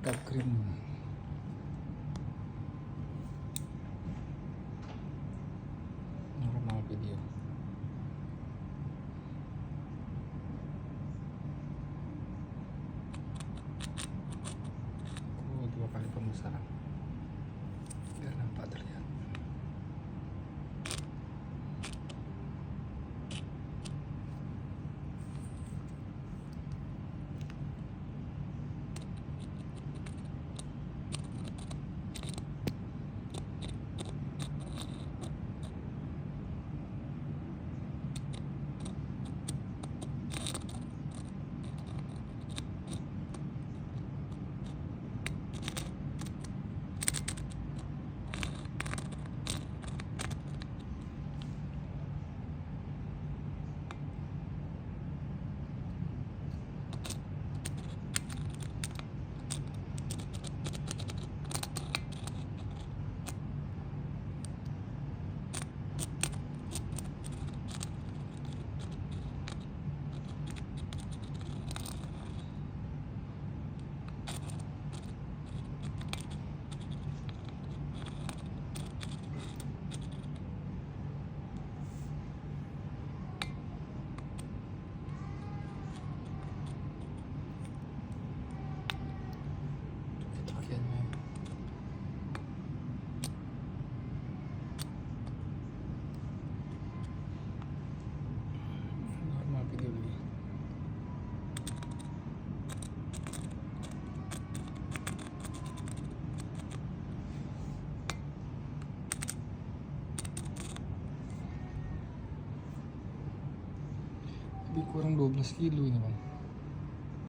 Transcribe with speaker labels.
Speaker 1: Gap cream. Normal video. Aku 2 kali pembesaran biar nampak terlihat. Normal video lagi. Lebih kurang 12 kilo ini bang.